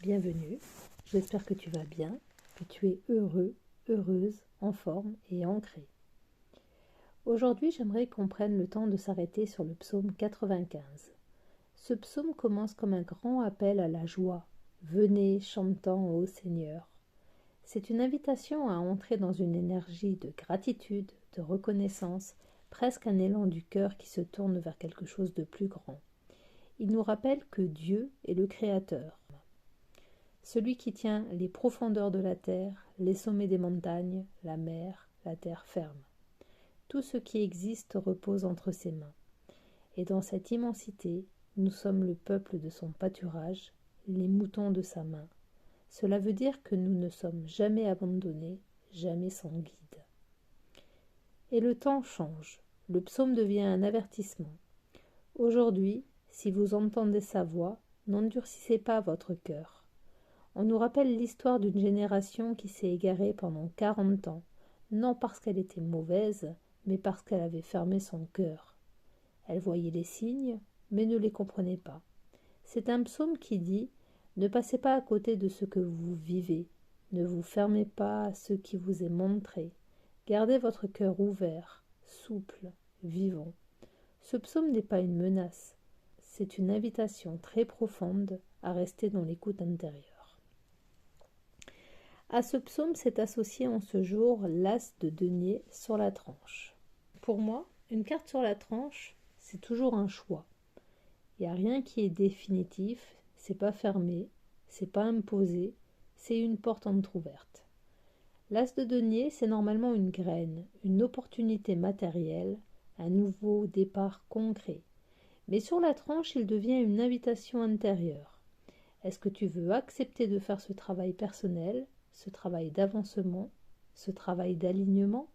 bienvenue. J'espère que tu vas bien, que tu es heureux, heureuse, en forme et ancré. Aujourd'hui, j'aimerais qu'on prenne le temps de s'arrêter sur le psaume 95. Ce psaume commence comme un grand appel à la joie. Venez, chantant au Seigneur. C'est une invitation à entrer dans une énergie de gratitude, de reconnaissance, presque un élan du cœur qui se tourne vers quelque chose de plus grand. Il nous rappelle que Dieu est le Créateur, celui qui tient les profondeurs de la terre, les sommets des montagnes, la mer, la terre ferme. Tout ce qui existe repose entre ses mains. Et dans cette immensité, nous sommes le peuple de son pâturage, les moutons de sa main. Cela veut dire que nous ne sommes jamais abandonnés, jamais sans guide. Et le temps change. Le psaume devient un avertissement. Aujourd'hui, si vous entendez sa voix, n'endurcissez pas votre cœur. On nous rappelle l'histoire d'une génération qui s'est égarée pendant 40 ans, non parce qu'elle était mauvaise, mais parce qu'elle avait fermé son cœur. Elle voyait les signes, mais ne les comprenait pas. C'est un psaume qui dit « Ne passez pas à côté de ce que vous vivez, ne vous fermez pas à ce qui vous est montré, gardez votre cœur ouvert, souple, vivant. » Ce psaume n'est pas une menace, c'est une invitation très profonde à rester dans l'écoute intérieure. À ce psaume s'est associé en ce jour l'as de denier sur la tranche. Pour moi, une carte sur la tranche, c'est toujours un choix. Il n'y a rien qui est définitif, c'est pas fermé, c'est pas imposé, c'est une porte entrouverte. L'as de denier, c'est normalement une graine, une opportunité matérielle, un nouveau départ concret. Mais sur la tranche, il devient une invitation intérieure. Est-ce que tu veux accepter de faire ce travail personnel, ce travail d'avancement, ce travail d'alignement?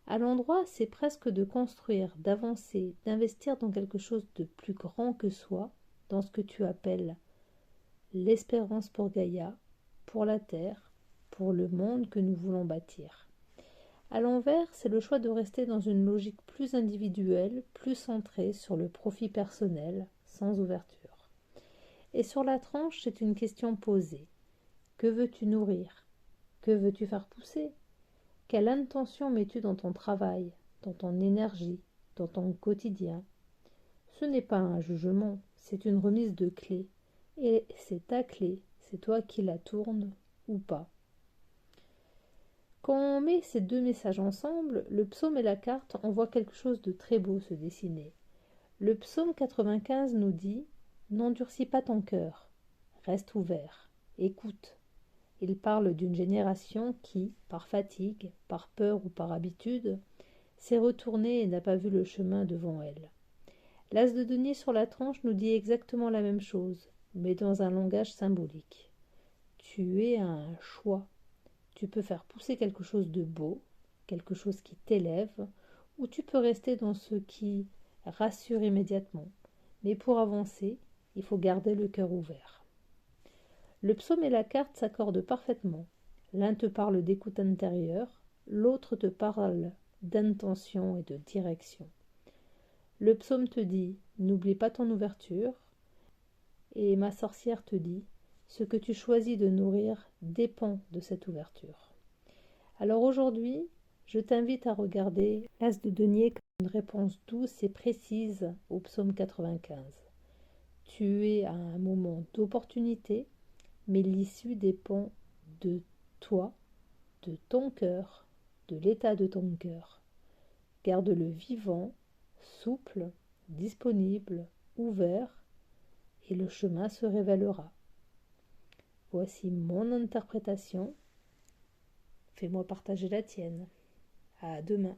À l'endroit, c'est presque de construire, d'avancer, d'investir dans quelque chose de plus grand que soi, dans ce que tu appelles l'espérance pour Gaïa, pour la Terre, pour le monde que nous voulons bâtir. À l'envers, c'est le choix de rester dans une logique plus individuelle, plus centrée sur le profit personnel, sans ouverture. Et sur la tranche, c'est une question posée. Que veux-tu nourrir? Que veux-tu faire pousser? Quelle intention mets-tu dans ton travail, dans ton énergie, dans ton quotidien? Ce n'est pas un jugement, c'est une remise de clé. Et c'est ta clé, c'est toi qui la tournes ou pas. Quand on met ces deux messages ensemble, le psaume et la carte, on voit quelque chose de très beau se dessiner. Le psaume 95 nous dit « N'endurcis pas ton cœur, reste ouvert, écoute ». Il parle d'une génération qui, par fatigue, par peur ou par habitude, s'est retournée et n'a pas vu le chemin devant elle. L'as de denier sur la tranche nous dit exactement la même chose, mais dans un langage symbolique. Tu es à un choix. Tu peux faire pousser quelque chose de beau, quelque chose qui t'élève, ou tu peux rester dans ce qui rassure immédiatement. Mais pour avancer, il faut garder le cœur ouvert. Le psaume et la carte s'accordent parfaitement. L'un te parle d'écoute intérieure, l'autre te parle d'intention et de direction. Le psaume te dit « N'oublie pas ton ouverture » et ma sorcière te dit « Ce que tu choisis de nourrir dépend de cette ouverture ». Alors aujourd'hui, je t'invite à regarder l'as de denier comme une réponse douce et précise au psaume 95. Tu es à un moment d'opportunité, mais l'issue dépend de toi, de ton cœur, de l'état de ton cœur. Garde-le vivant, souple, disponible, ouvert, et le chemin se révélera. Voici mon interprétation. Fais-moi partager la tienne. À demain.